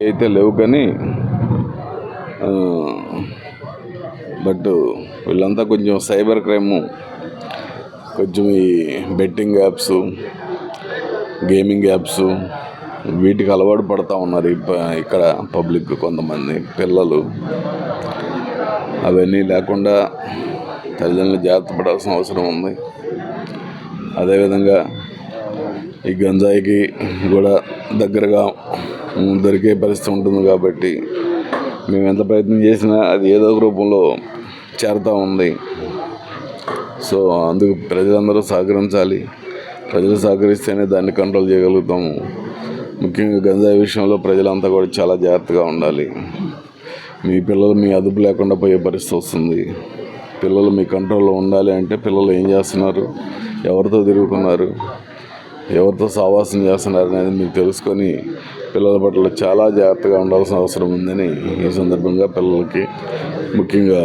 అయితే లేవు కానీ బట్ వీళ్ళంతా కొంచెం సైబర్ క్రైము, కొంచెం ఈ బెట్టింగ్ యాప్స్, గేమింగ్ యాప్స్ వీటికి అలవాటు పడుతూ ఉన్నారు ఇక్కడ పబ్లిక్, కొంతమంది పిల్లలు. అవన్నీ లేకుండా తల్లిదండ్రులు జాగ్రత్త పడాల్సిన అవసరం ఉంది. అదేవిధంగా ఈ గంజాయికి కూడా దగ్గరగా దొరికే పరిస్థితి ఉంటుంది కాబట్టి మేము ఎంత ప్రయత్నం చేసినా అది ఏదో ఒక రూపంలో చేరుతూ ఉంది. సో అందుకు ప్రజలందరూ సహకరించాలి. ప్రజలు సహకరిస్తేనే దాన్ని కంట్రోల్ చేయగలుగుతాము. ముఖ్యంగా గంజాయి విషయంలో ప్రజలంతా కూడా చాలా జాగ్రత్తగా ఉండాలి. మీ పిల్లలు మీ అదుపు లేకుండా పోయే పరిస్థితి వస్తుంది. పిల్లలు మీ కంట్రోల్లో ఉండాలి అంటే పిల్లలు ఏం చేస్తున్నారు, ఎవరితో తిరుగుతున్నారు, ఎవరితో సావాసం చేస్తున్నారు అనేది మీరు తెలుసుకొని పిల్లల పట్ల చాలా జాగ్రత్తగా ఉండాల్సిన అవసరం ఉందని ఈ సందర్భంగా పిల్లలకి, ముఖ్యంగా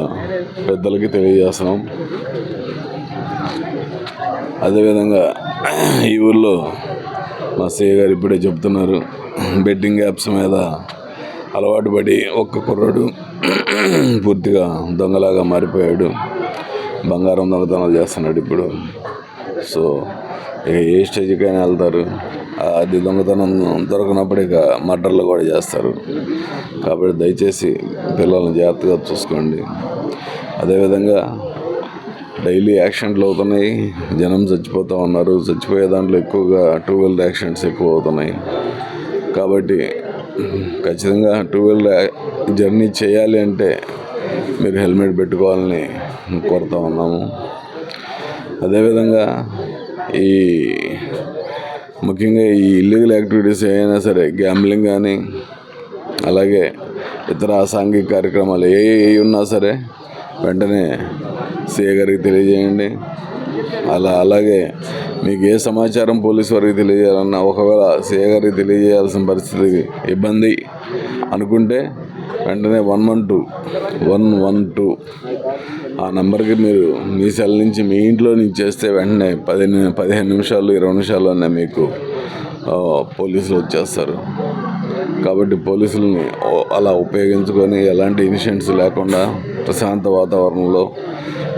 పెద్దలకి తెలియజేస్తున్నాం. అదేవిధంగా ఈ ఊళ్ళో మా సీఏ గారు ఇప్పుడే చెప్తున్నారు, బెట్టింగ్ యాప్స్ మీద అలవాటు పడి ఒక్క కుర్రాడు పూర్తిగా దొంగలాగా మారిపోయాడు. బంగారం దొంగతనాలు చేస్తున్నాడు ఇప్పుడు. సో ఏ స్టేజ్కైనా వెళ్తారు. అది దొంగతనం దొరకనప్పుడు ఇక మర్డర్లు కూడా చేస్తారు. కాబట్టి దయచేసి పిల్లల్ని జాగ్రత్తగా చూసుకోండి. అదేవిధంగా డైలీ యాక్సిడెంట్లు అవుతున్నాయి, జనం చచ్చిపోతూ ఉన్నారు. చచ్చిపోయే దాంట్లో ఎక్కువగా 2 వీలర్ యాక్సిడెంట్స్ ఎక్కువ అవుతున్నాయి. కాబట్టి ఖచ్చితంగా 2 వీలర్ జర్నీ చేయాలి అంటే మీరు హెల్మెట్ పెట్టుకోవాలని కోరుతూ ఉన్నాము. అదేవిధంగా ఈ ముఖ్యంగా ఈ ఇల్లీగల్ యాక్టివిటీస్ ఏవైనా సరే, గ్యాంబ్లింగ్ కానీ అలాగే ఇతర అసాంఘిక కార్యక్రమాలు ఏ ఉన్నా సరే వెంటనే సీఏ గారికి తెలియజేయండి. అలాగే మీకు ఏ సమాచారం పోలీసు వారికి తెలియజేయాలన్నా, ఒకవేళ సీఏ గారికి తెలియజేయాల్సిన పరిస్థితి ఇబ్బంది అనుకుంటే వెంటనే 112 ఆ నెంబర్కి మీరు మీ సెల్ నుంచి, మీ ఇంట్లో నుంచి చేస్తే వెంటనే 15 నిమిషాలు 20 నిమిషాల్లోనే మీకు పోలీసులు వచ్చేస్తారు. కాబట్టి పోలీసులని అలా ఉపయోగించుకొని ఎలాంటి ఇన్సిడెంట్స్ లేకుండా ప్రశాంత వాతావరణంలో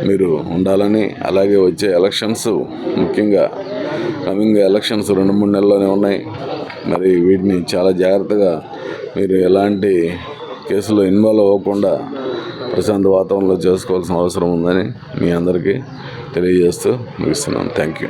మీరు ఉండాలని, అలాగే వచ్చే ఎలక్షన్స్, ముఖ్యంగా కమింగ్ ఎలక్షన్స్ 2-3 నెలల్లోనే ఉన్నాయి. మరి వీటిని చాలా జాగ్రత్తగా మీరు ఎలాంటి కేసులో ఇన్వాల్వ్ అవ్వకుండా ప్రశాంత వాతావరణంలో చేసుకోవాల్సిన అవసరం ఉందని మీ అందరికీ తెలియజేస్తూ ముగిస్తున్నాను. Thank you.